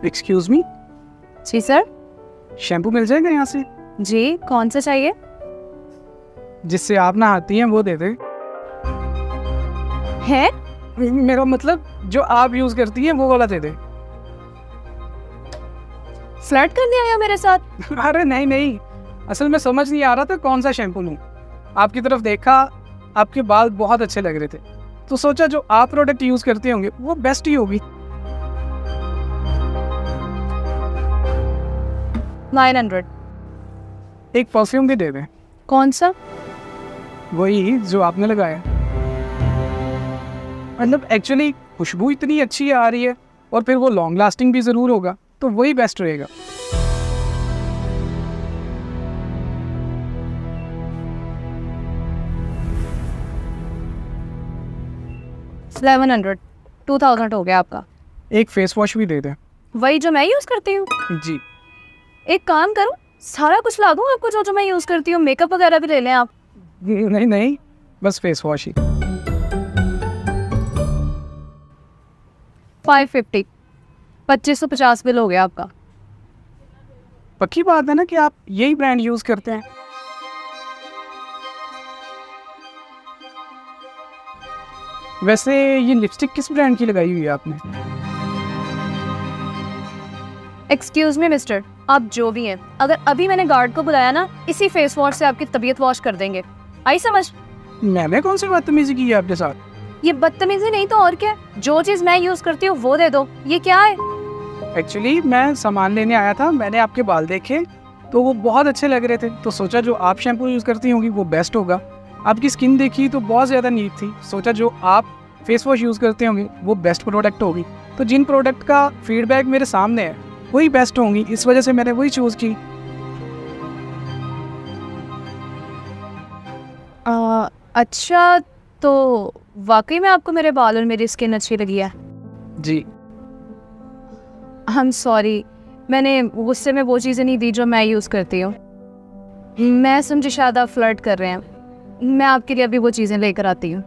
Excuse me, जी sir. Shampoo मिल जाएगा यहाँ से? जी, कौन सा चाहिए? जिससे आप नहाती हैं वो दे दे। है? मेरा मतलब जो आप यूज करती हैं वो वाला दे दे। फ्लर्ट करने आया मेरे साथ? अरे नहीं नहीं, असल में समझ नहीं आ रहा था कौन सा शैम्पू लूँ। आपकी तरफ देखा, आपके बाल बहुत अच्छे लग रहे थे, तो सोचा जो आप प्रोडक्ट यूज करते होंगे वो बेस्ट ही होगी। 900। एक परफ्यूम भी दे दें। कौन सा? वही जो आपने लगाया। मतलब एक्चुअली खुशबू इतनी अच्छी आ रही है और फिर वो लॉन्ग लास्टिंग भी ज़रूर होगा, तो वही बेस्ट रहेगा। $1100, 2000 हो गया आपका। एक फेस वॉश भी दे दें। वही जो मैं यूज़ करती हूँ। जी। एक काम करूँ, सारा कुछ ला दूँ आपको जो जो मैं यूज़ करती हूँ। मेकअप वगैरह भी ले लें आप। नहीं नहीं, बस फेस वॉश ही। 550, 2550 बिल हो गया आपका। पक्की बात है ना कि आप यही ब्रांड यूज़ करते हैं? वैसे ये लिपस्टिक किस ब्रांड की लगाई हुई है आपने? एक्सक्यूज मी मिस्टर, आप जो भी हैं, अगर अभी मैंने गार्ड को बुलाया ना, इसी फेस वॉश से आपकी तबीयत वॉश कर देंगे। आई समझ? मैंने कौन सी बदतमीजी की है आपके साथ? ये बदतमीजी नहीं तो और क्या? जो चीज़ मैं यूज़ करती हूँ वो दे दो। ये क्या है? एक्चुअली मैं सामान लेने आया था, मैंने आपके बाल देखे तो वो बहुत अच्छे लग रहे थे, तो सोचा जो आप शैम्पू यूज़ करती होंगी वो बेस्ट होगा। आपकी स्किन देखी तो बहुत ज़्यादा नीट थी, सोचा जो आप फेस वॉश यूज़ करते होंगे वो बेस्ट प्रोडक्ट होगी। तो जिन प्रोडक्ट का फीडबैक मेरे सामने है वही बेस्ट होंगी, इस वजह से मैंने वही चूज़ की। अच्छा, तो वाकई में आपको मेरे बाल और मेरी स्किन अच्छी लगी है? जी। आई एम सॉरी, मैंने गुस्से में वो चीज़ें नहीं दी जो मैं यूज़ करती हूँ। मैं समझी शायद आप फ्लर्ट कर रहे हैं। मैं आपके लिए अभी वो चीज़ें लेकर आती हूँ।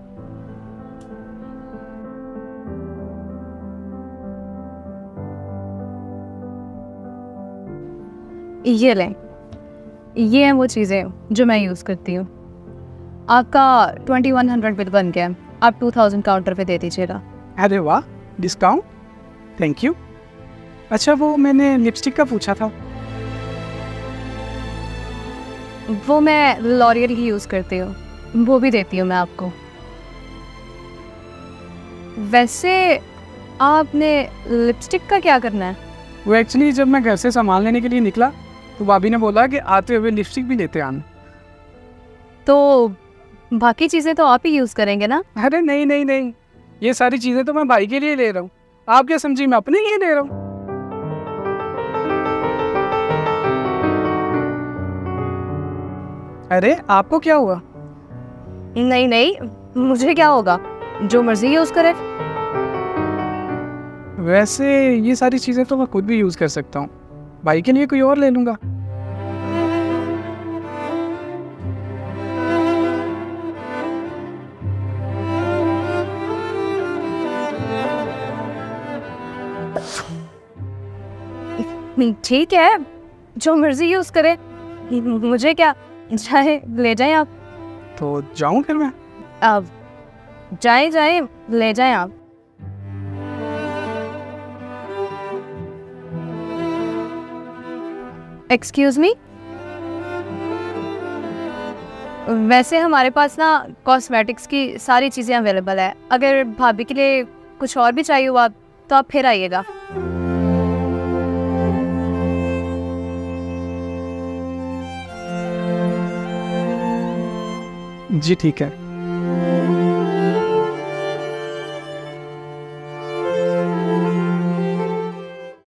ये लें, ये हैं वो चीज़ें जो मैं यूज़ करती हूँ। आपका 2100 बिल बन गया, आप 2000 काउंटर पे दे दीजिएगा। अरे वाह, डिस्काउंट, थैंक यू। अच्छा, वो मैंने लिपस्टिक का पूछा था। वो मैं लॉरियल की यूज़ करती हूँ, वो भी देती हूँ मैं आपको। वैसे आपने लिपस्टिक का क्या करना है? वो एक्चुअली जब मैं घर से सामान लेने के लिए निकला तो भाभी ने बोला कि आते हुए लिपस्टिक भी लेते आना। तो बाकी चीज़ें तो आप ही यूज़ करेंगे ना? अरे नहीं नहीं नहीं, ये सारी चीज़ें तो मैं भाई के लिए ले रहा हूँ। आप क्या समझी मैं अपने लिए ले रहा हूँ? अरे आपको क्या हुआ? नहीं नहीं, मुझे क्या होगा, जो मर्जी यूज़ करे। वैसे ये सारी चीज़ें तो मैं खुद भी यूज़ कर सकता हूँ, भाई के लिए कोई और ले लूँगा। ठीक है, जो मर्जी यूज़ करे, मुझे क्या, चाहे ले जाएं आप। तो जाऊँ फिर मैं? अब जाएं जाएं, ले जाएं आप। एक्सक्यूज मी, वैसे हमारे पास ना कॉस्मेटिक्स की सारी चीज़ें अवेलेबल है। अगर भाभी के लिए कुछ और भी चाहिए हो आप, तो आप फिर आइएगा। जी ठीक है।